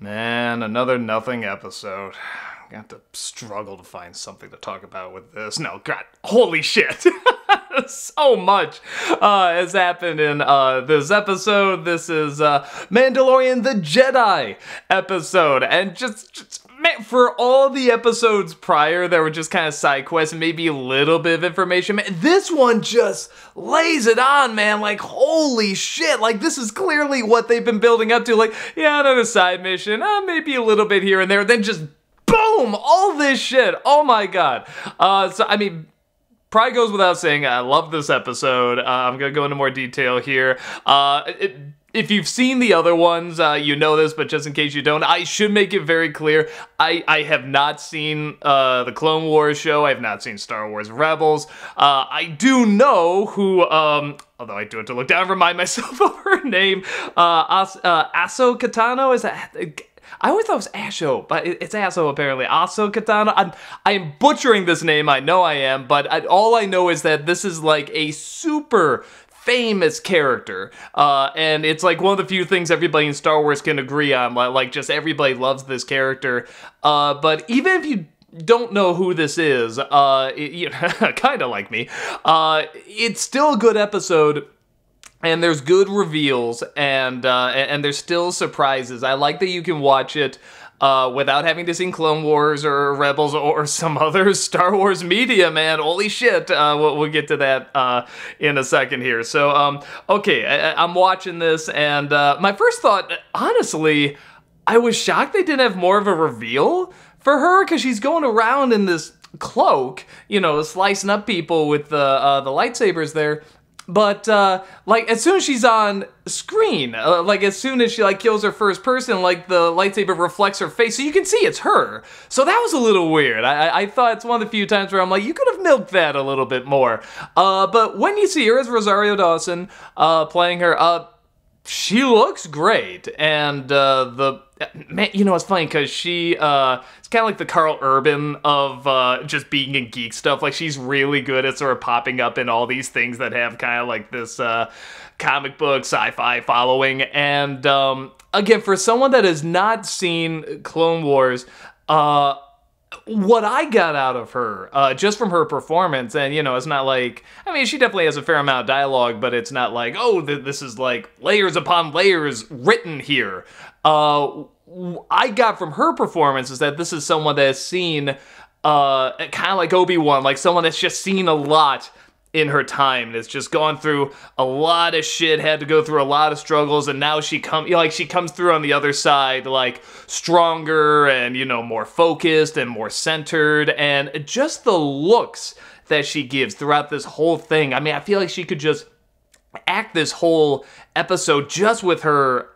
Man, another nothing episode. I'm gonna have to struggle to find something to talk about with this. No, God, holy shit. So much has happened in this episode. This is Mandalorian the Jedi episode. And just man, for all the episodes prior that were just kind of side quests and maybe a little bit of information, man, this one just lays it on, man. Like, holy shit. Like, this is clearly what they've been building up to. Like, yeah, another side mission, maybe a little bit here and there. Then just boom, all this shit. Oh my God. So, I mean, probably goes without saying, I love this episode. I'm going to go into more detail here. If you've seen the other ones, you know this, but just in case you don't, I should make it very clear. I have not seen the Clone Wars show. I have not seen Star Wars Rebels. I do know who, although I do have to look down and remind myself of her name, Ahsoka Tano, is that... I always thought it was Asho, but it's Aso apparently. Ahsoka Tano. I'm butchering this name, I know I am, but all I know is that this is like a super famous character, and it's like one of the few things everybody in Star Wars can agree on, like just everybody loves this character, but even if you don't know who this is, kind of like me, it's still a good episode. And there's good reveals, and there's still surprises. I like that you can watch it without having to see Clone Wars or Rebels or some other Star Wars media, man. Holy shit. We'll get to that in a second here. So, okay, I'm watching this, and my first thought, honestly, I was shocked they didn't have more of a reveal for her, because she's going around in this cloak, you know, slicing up people with the lightsabers there. But, like, as soon as she's on screen, like, as soon as she, like, kills her first person, like, the lightsaber reflects her face, so you can see it's her. So that was a little weird. I thought it's one of the few times where I'm like, you could have milked that a little bit more. But when you see her as Rosario Dawson, playing her, she looks great. And, man, you know, it's funny, because she, it's kind of like the Carl Urban of just being in geek stuff. Like, she's really good at sort of popping up in all these things that have kind of like this comic book, sci-fi following. And again, for someone that has not seen Clone Wars, what I got out of her, just from her performance, and, you know, it's not like, I mean, she definitely has a fair amount of dialogue, but it's not like, oh, this is like layers upon layers written here. I got from her performance is that this is someone that has seen, kind of like Obi-Wan, like someone that's just seen a lot in her time, and it's just gone through a lot of shit, had to go through a lot of struggles, and now she comes through on the other side, like, stronger and, you know, more focused and more centered, and just the looks that she gives throughout this whole thing. I mean, I feel like she could just act this whole episode just with her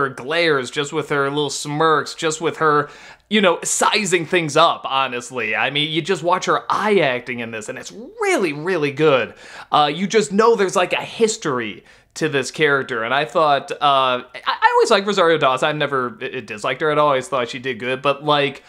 glares, just with her little smirks, just with her, you know, sizing things up, honestly. I mean, you just watch her eye acting in this, and it's really, really good. You just know there's like a history to this character, and I thought, I always liked Rosario Dawson. I've never disliked her at all. I always thought she did good, but like,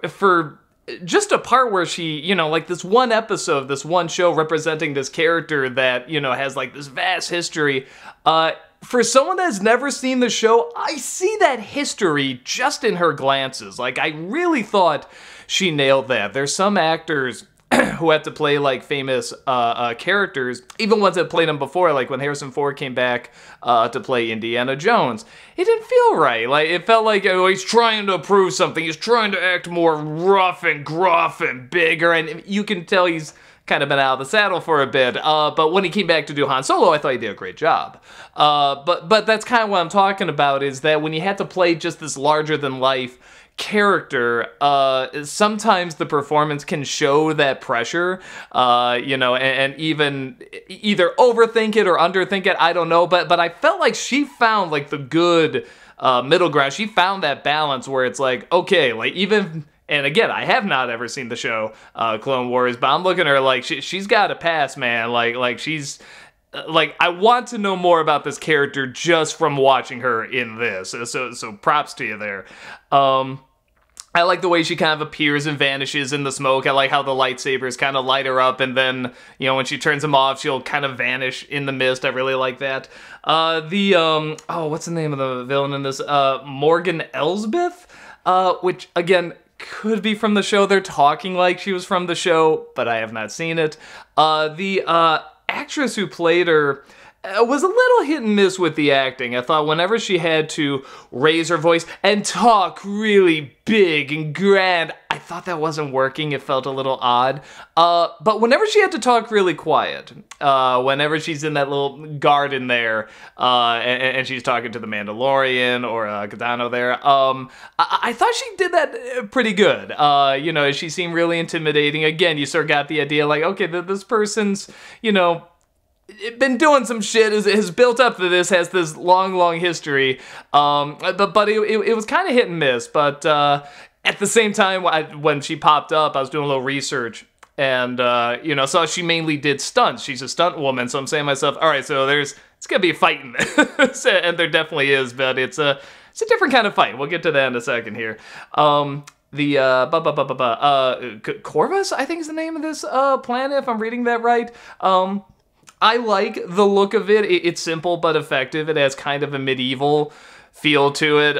for just a part where she, you know, like this one episode, this one show representing this character that, you know, has like this vast history, for someone that's never seen the show, I see that history just in her glances. Like, I really thought she nailed that. There's some actors who had to play like famous characters, even ones that played them before, like when Harrison Ford came back to play Indiana Jones. It didn't feel right. Like, it felt like, oh, he's trying to prove something. He's trying to act more rough and gruff and bigger, and you can tell he's kind of been out of the saddle for a bit. But when he came back to do Han Solo, I thought he did a great job. But that's kind of what I'm talking about, is that when you had to play just this larger than life character, sometimes the performance can show that pressure, you know, and even either overthink it or underthink it, I don't know, but I felt like she found like the good middle ground. She found that balance where it's like, okay, like, even, and again, I have not ever seen the show Clone Wars, but I'm looking at her like she's got a pass, man. Like she's like, I want to know more about this character just from watching her in this. So props to you there. I like the way she kind of appears and vanishes in the smoke. I like how the lightsabers kind of light her up, and then, you know, when she turns them off, she'll kind of vanish in the mist. I really like that. What's the name of the villain in this? Morgan Elsbeth, which, again, could be from the show. They're talking like she was from the show, but I have not seen it. The actress who played her was a little hit and miss with the acting. I thought whenever she had to raise her voice and talk really big and grand, I thought that wasn't working. It felt a little odd. But whenever she had to talk really quiet, whenever she's in that little garden there, and she's talking to the Mandalorian or Gadano there, I thought she did that pretty good. You know, she seemed really intimidating. Again, you sort of got the idea like, okay, this person's, you know, been doing some shit, has built up to this, has this long history, but it was kind of hit and miss. But at the same time, when she popped up, I was doing a little research, and you know, saw she mainly did stunts. She's a stunt woman, so I'm saying to myself, all right, so it's gonna be a fight in this, and there definitely is, but it's a different kind of fight. We'll get to that in a second here. Corvus, I think is the name of this planet, if I'm reading that right. I like the look of it. It's simple but effective. It has kind of a medieval feel to it.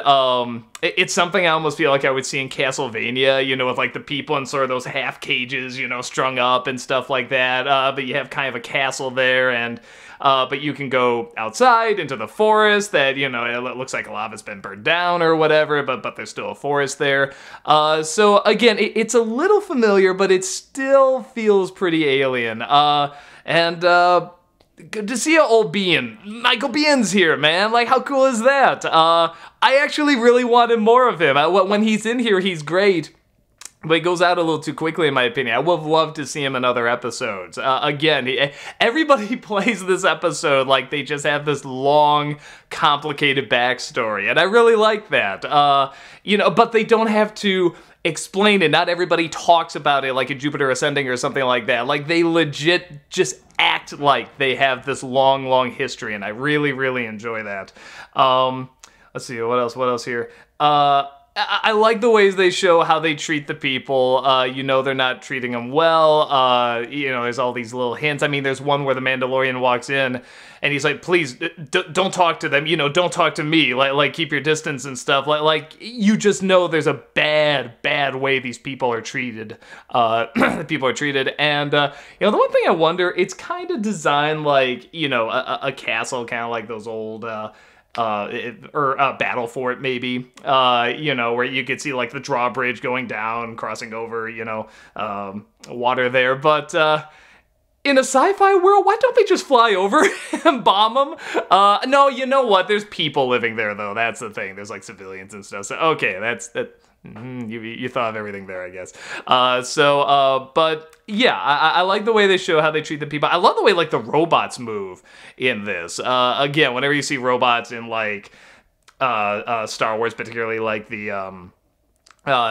It's something I almost feel like I would see in Castlevania, you know, with like the people in sort of those half cages, you know, strung up and stuff like that. But you have kind of a castle there, and but you can go outside into the forest that, you know, it looks like a lot of it's been burned down or whatever, but there's still a forest there. So again, it's a little familiar, but it still feels pretty alien. Good to see an old Bian. Michael Bian's here, man. Like, how cool is that? I actually really wanted more of him. When he's in here, he's great. But he goes out a little too quickly, in my opinion. I would have loved to see him in other episodes. Again, everybody plays this episode like they just have this long, complicated backstory. And I really like that. You know, but they don't have to explain it. Not everybody talks about it like a Jupiter Ascending or something like that. Like, they legit just act like they have this long history, and I really enjoy that. Let's see, what else here? I like the ways they show how they treat the people. You know, they're not treating them well. You know, there's all these little hints. I mean, there's one where the Mandalorian walks in and he's like, please don't talk to them. You know, don't talk to me. Like keep your distance and stuff. Like you just know there's a bad way these people are treated. People are treated. And, you know, the one thing I wonder, it's kind of designed like, you know, a castle, kind of like those old, Battle Fort, maybe, you know, where you could see like the drawbridge going down, crossing over, you know, water there. But in a sci-fi world, why don't they just fly over and bomb them? No, you know what? There's people living there, though. That's the thing. There's like civilians and stuff. So okay, that. You thought of everything there, I guess. But yeah, I like the way they show how they treat the people. I love the way like the robots move in this. Again, whenever you see robots in like Star Wars, particularly like the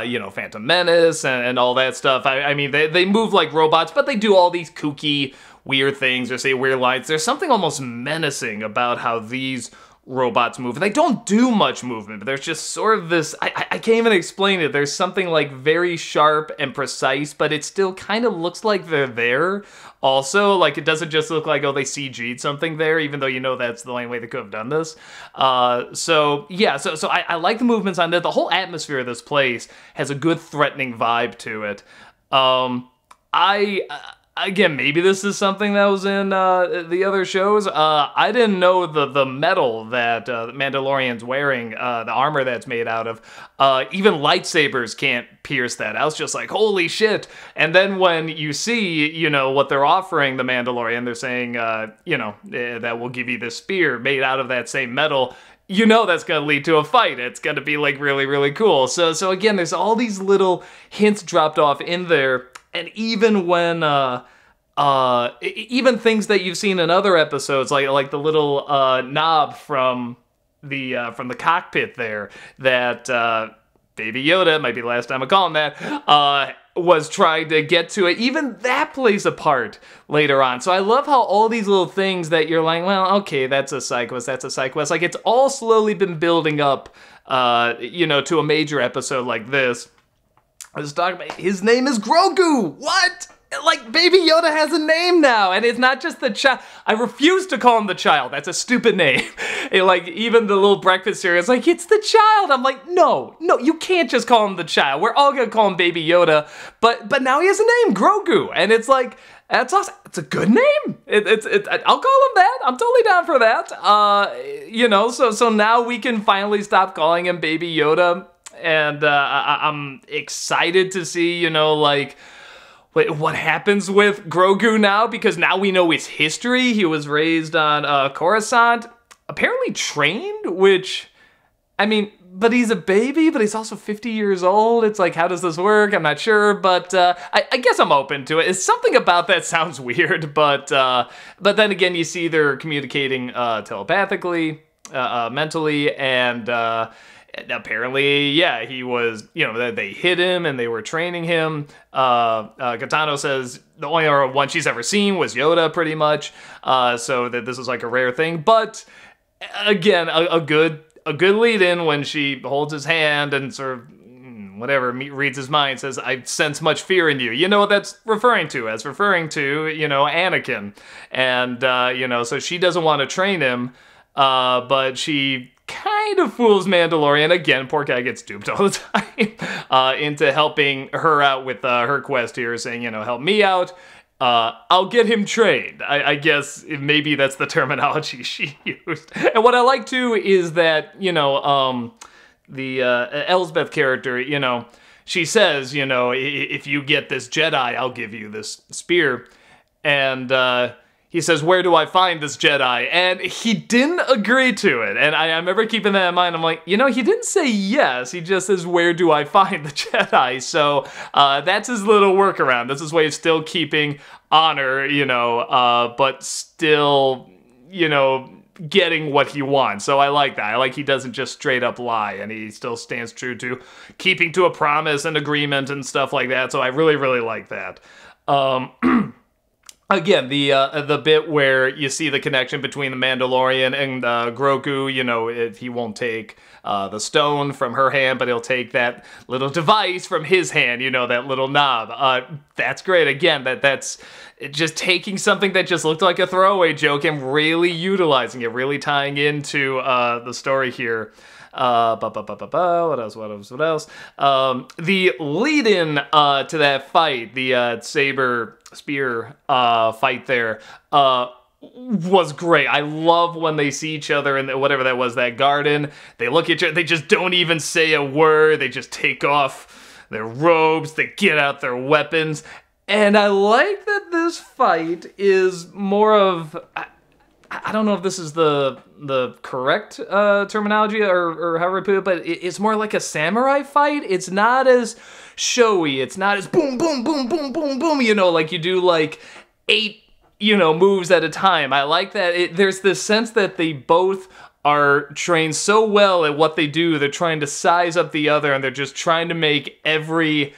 you know, Phantom Menace and all that stuff. I mean, they move like robots, but they do all these kooky, weird things or say weird lines. There's something almost menacing about how these robots move. And they don't do much movement, but there's just sort of this, I can't even explain it. There's something like very sharp and precise, but it still kind of looks like they're there also. Like, it doesn't just look like, oh, they CG'd something there, even though you know that's the only way they could have done this. So yeah, so I like the movements on that. The whole atmosphere of this place has a good threatening vibe to it. Again, maybe this is something that was in the other shows. I didn't know the metal that Mandalorian's wearing, the armor that's made out of. Even lightsabers can't pierce that. I was just like, holy shit. And then when you see, you know, what they're offering the Mandalorian, they're saying, you know, that will give you this spear made out of that same metal. You know that's going to lead to a fight. It's going to be like really cool. So again, there's all these little hints dropped off in there. And even when, even things that you've seen in other episodes, like the little knob from the cockpit there, that Baby Yoda, might be the last time I call him that, was trying to get to it. Even that plays a part later on. So I love how all these little things that you're like, well, okay, that's a side quest, that's a side quest. Like, it's all slowly been building up, you know, to a major episode like this. Let's talk about, his name is Grogu. What? Like, Baby Yoda has a name now, and it's not just the child. I refuse to call him the child. That's a stupid name. Like, even the little breakfast cereal is like, it's the child. I'm like, no, you can't just call him the child. We're all gonna call him Baby Yoda, but now he has a name, Grogu, and it's like, that's awesome. It's a good name. I'll call him that. I'm totally down for that. You know, so now we can finally stop calling him Baby Yoda, and I'm excited to see, you know, like, what happens with Grogu now, because now we know his history. He was raised on Coruscant, apparently trained, which, I mean, but he's a baby, but he's also 50 years old. It's like, how does this work? I'm not sure, but I guess I'm open to it. It's something about that sounds weird, but then again, you see they're communicating telepathically, mentally, and apparently, yeah, he was, you know, they hid him and they were training him. Katano says the only one she's ever seen was Yoda, pretty much, so that this is like a rare thing. But again, a good lead-in when she holds his hand and sort of, whatever, reads his mind, says, I sense much fear in you. You know what that's referring to? As referring to, you know, Anakin. And, you know, so she doesn't want to train him, but she kind of fools Mandalorian. Again, poor guy gets duped all the time, into helping her out with her quest here, saying, you know, help me out. I'll get him trained. I guess maybe that's the terminology she used. And what I like too is that, you know, the Elsbeth character, you know, she says, you know, if you get this Jedi, I'll give you this spear. And he says, where do I find this Jedi? And he didn't agree to it. And I remember keeping that in mind. I'm like, you know, he didn't say yes. He just says, where do I find the Jedi? So that's his little workaround. That's his way of still keeping honor, you know, but still, you know, getting what he wants. So I like that. I like he doesn't just straight up lie, and he still stands true to keeping to a promise and agreement and stuff like that. So I really, really like that. Again, the bit where you see the connection between the Mandalorian and Grogu, you know, he won't take the stone from her hand, but he'll take that little device from his hand, you know, that little knob. That's great. Again, that's just taking something that just looked like a throwaway joke and really utilizing it, really tying into the story here. What else? The lead-in to that fight, the saber spear fight there, was great. I love when they see each other in whatever that was, that garden. They look at each other, they just don't even say a word. They just take off their robes, they get out their weapons. And I like that this fight is more of, I don't know if this is the correct terminology or however I put it, but it's more like a samurai fight. It's not as showy. It's not as boom, boom, boom, boom, boom, boom, you know, like you do like 8, you know, moves at a time. I like that. There's this sense that they both are trained so well at what they do. They're trying to size up the other, and they're just trying to make every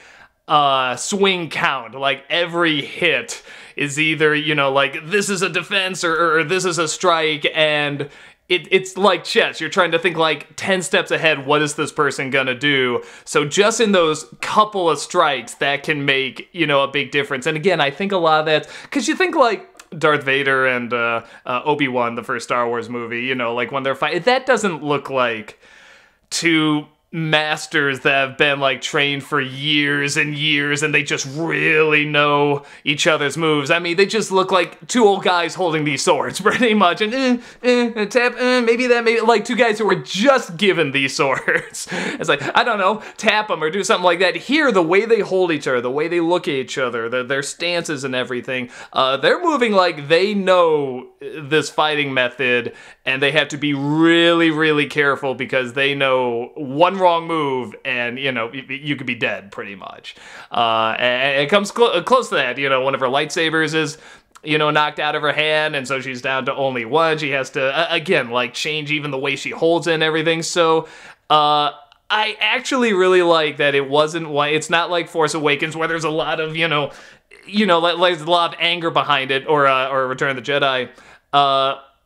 swing count. Like every hit is either, you know, like this is a defense or this is a strike, and it's like chess. You're trying to think like 10 steps ahead, what is this person gonna do? So just in those couple of strikes, that can make, you know, a big difference. And again, I think a lot of that, because you think like Darth Vader and Obi-Wan, the first Star Wars movie, you know, like when they're fighting, that doesn't look like two masters that have been like trained for years and years, and they just really know each other's moves. I mean, they just look like two old guys holding these swords pretty much, and tap, maybe like two guys who were just given these swords. It's like, I don't know, tap them or do something like that. Here, the way they hold each other, the way they look at each other, their stances and everything, they're moving like they know this fighting method, and they have to be really, really careful because they know one wrong move and, you know, you could be dead pretty much. And it comes close to that. You know, one of her lightsabers is, you know, knocked out of her hand, and so she's down to only one. She has to, again, like change even the way she holds it and everything. So, I actually really like that it wasn't, it's not like Force Awakens where there's a lot of, you know, like a lot of anger behind it, or Return of the Jedi.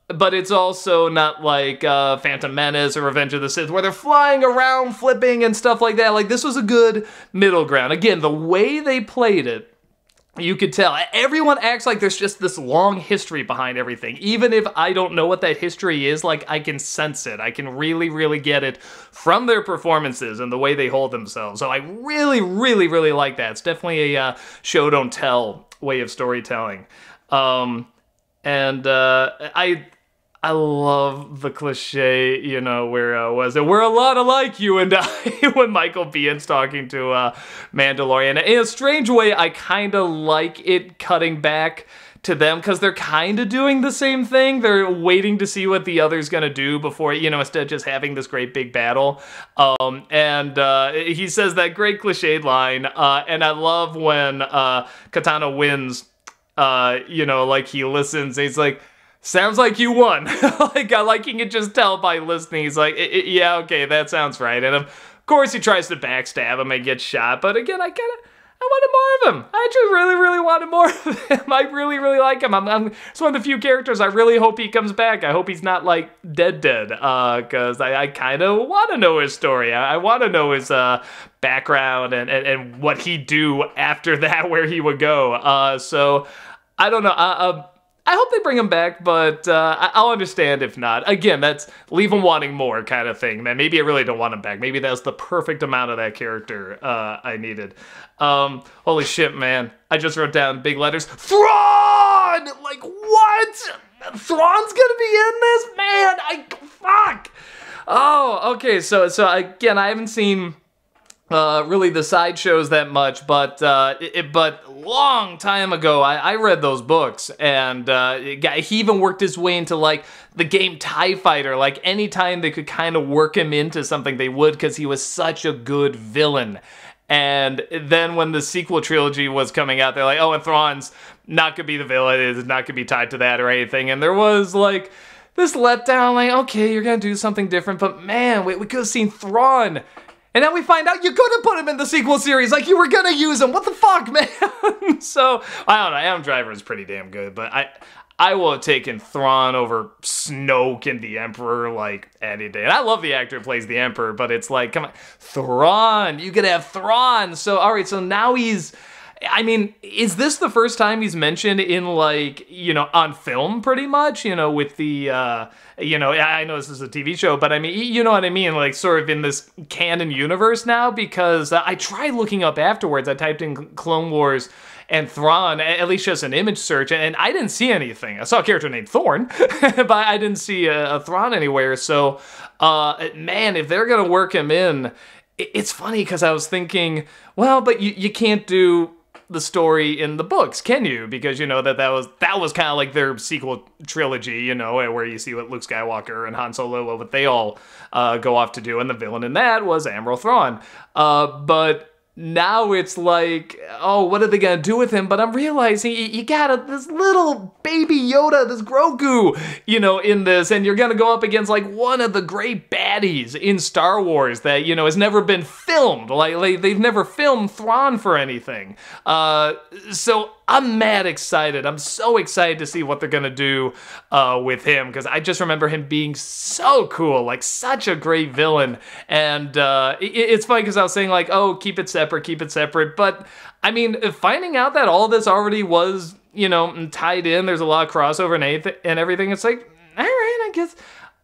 but it's also not like Phantom Menace or Revenge of the Sith, where they're flying around, flipping, and stuff like that. Like, this was a good middle ground. Again, the way they played it, you could tell. Everyone acts like there's just this long history behind everything. Even if I don't know what that history is, like, I can sense it. I can really, really get it from their performances and the way they hold themselves. So I really, really, really like that. It's definitely a show don't tell way of storytelling. I love the cliche, you know, where was it? We're a lot alike, you and I, when Michael Bihn's talking to Mandalorian. In a strange way, I kind of like it cutting back to them, because they're kind of doing the same thing. They're waiting to see what the other's gonna do before, you know, instead of just having this great big battle. He says that great cliched line, and I love when Katana wins, you know, like, he listens, and he's like, sounds like you won. Like you can just tell by listening. He's like, yeah, okay, that sounds right. And of course he tries to backstab him and get shot. But again, I wanted more of him. I just really, really wanted more of him. I really, really like him. It's one of the few characters I really hope he comes back. I hope he's not, like, dead, because I kind of want to know his story. I want to know his background and what he'd do after that, where he would go. So, I don't know. I hope they bring him back, but I'll understand if not. Again, that's leave him wanting more kind of thing. Man, maybe I really don't want him back. Maybe that's the perfect amount of that character I needed. Holy shit, man. I just wrote down big letters. Thrawn! Like, what? Thrawn's gonna be in this? Man, fuck! Oh, okay, so again, I haven't seen really the sideshows that much, but long time ago, I read those books, and he even worked his way into, like, the game TIE Fighter. Like, anytime they could kind of work him into something, they would, because he was such a good villain. And then when the sequel trilogy was coming out, they're like, oh, and Thrawn's not gonna be the villain, it's not gonna be tied to that or anything, and there was, like, this letdown, like, okay, you're gonna do something different, but man, we could have seen Thrawn. And now we find out you could have put him in the sequel series, like, you were gonna use him. What the fuck, man? So, I don't know, Adam Driver is pretty damn good, but I will have taken Thrawn over Snoke and the Emperor, like, any day. And I love the actor who plays the Emperor, but it's like, come on, Thrawn, you could have Thrawn. So, alright, so now he's, I mean, is this the first time he's mentioned in, like, you know, on film, pretty much? You know, with the, you know, I know this is a TV show, but I mean, you know what I mean? Like, sort of in this canon universe now, because I tried looking up afterwards. I typed in Clone Wars and Thrawn, at least just an image search, and I didn't see anything. I saw a character named Thorn, but I didn't see a Thrawn anywhere. So, man, if they're gonna work him in, it's funny, because I was thinking, well, but you can't do the story in the books, can you? Because, you know, that was kind of like their sequel trilogy, you know, where you see what Luke Skywalker and Han Solo, what they all go off to do, and the villain in that was Admiral Thrawn. But now it's like, oh, what are they gonna do with him? But I'm realizing you got this little baby Yoda, this Grogu, you know, in this, and you're gonna go up against, like, one of the great baddies in Star Wars that, you know, has never been filmed. Like they've never filmed Thrawn for anything. So I'm mad excited. I'm so excited to see what they're gonna do with him, because I just remember him being so cool, like, such a great villain. And it's funny, because I was saying, like, oh, keep it separate, but I mean, finding out that all this already was, you know, tied in, there's a lot of crossover and everything, it's like, all right,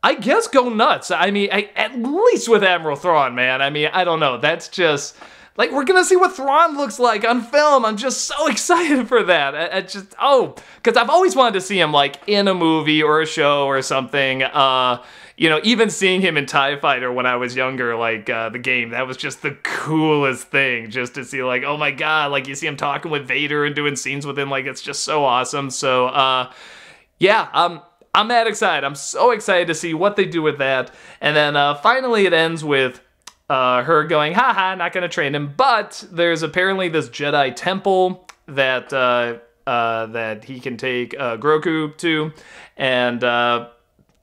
I guess go nuts. I mean, at least with Admiral Thrawn, man. I mean, I don't know, that's just, like, we're gonna see what Thrawn looks like on film. I'm just so excited for that. Because I've always wanted to see him, like, in a movie or a show or something. You know, even seeing him in TIE Fighter when I was younger, like, the game, that was just the coolest thing, just to see, like, oh my god, like, you see him talking with Vader and doing scenes with him, like, it's just so awesome. So, yeah, I'm that excited. I'm so excited to see what they do with that. And then, finally it ends with her going, haha, not gonna train him, but there's apparently this Jedi temple that he can take Grogu to, and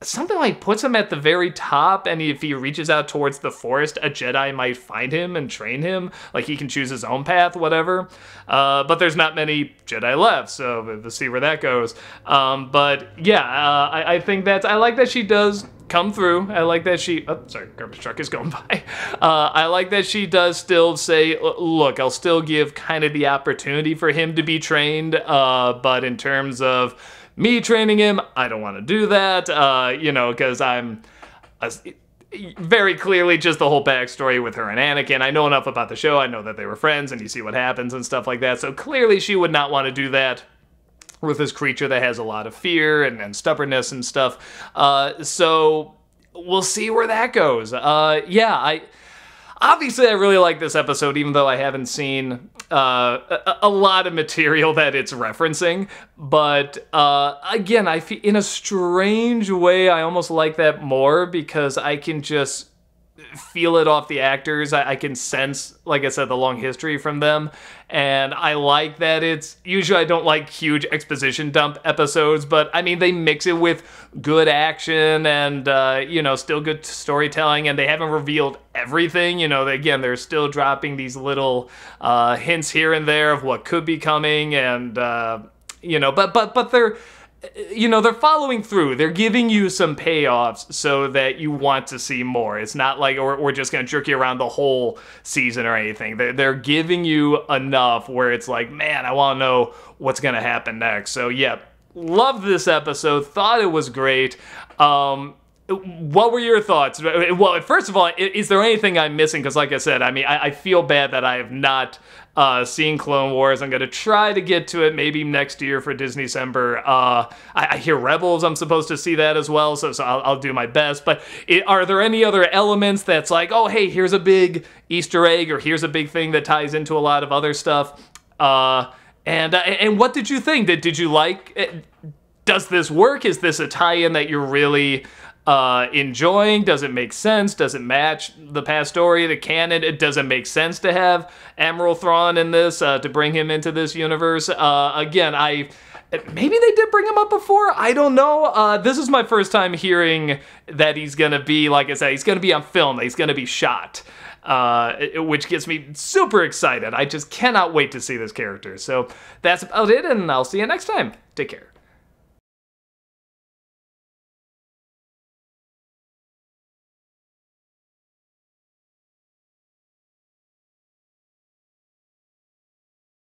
something like puts him at the very top, and if he reaches out towards the forest, a Jedi might find him and train him. Like, he can choose his own path, whatever. But there's not many Jedi left, so we'll see where that goes. But yeah, I think I like that she does come through. I like that she, oh, sorry, garbage truck is going by. I like that she does still say, look, I'll still give kind of the opportunity for him to be trained, but in terms of me training him, I don't want to do that, you know, because I'm very clearly just the whole backstory with her and Anakin. I know enough about the show. I know that they were friends, and you see what happens and stuff like that. So clearly she would not want to do that with this creature that has a lot of fear and stubbornness and stuff. So we'll see where that goes. Yeah, obviously, I really like this episode, even though I haven't seen a lot of material that it's referencing. But again, I feel in a strange way, I almost like that more because I can just feel it off the actors. I can sense, like I said, the long history from them. And I like that usually I don't like huge exposition dump episodes, but I mean, they mix it with good action and, you know, still good storytelling, and they haven't revealed everything. You know, again, they're still dropping these little hints here and there of what could be coming, and, you know, but they're, you know, they're following through. They're giving you some payoffs so that you want to see more. It's not like we're just going to jerk you around the whole season or anything. They're giving you enough where it's like, man, I want to know what's going to happen next. So, yeah, loved this episode. Thought it was great. What were your thoughts? Well, first of all, is there anything I'm missing? Because like I said, I mean, I feel bad that I have not seen Clone Wars. I'm going to try to get to it maybe next year for Disney December. I hear Rebels, I'm supposed to see that as well, so I'll do my best. But are there any other elements that's like, oh, hey, here's a big Easter egg, or here's a big thing that ties into a lot of other stuff? And what did you think? Did you like it? Does this work? Is this a tie-in that you're really enjoying? Does it make sense? Does it match the past story, the canon? It doesn't make sense to have Admiral Thrawn in this, to bring him into this universe. Again, maybe they did bring him up before. I don't know. This is my first time hearing that he's gonna be, like I said, he's gonna be on film, that he's gonna be shot. Which gets me super excited. I just cannot wait to see this character. So that's about it, and I'll see you next time. Take care.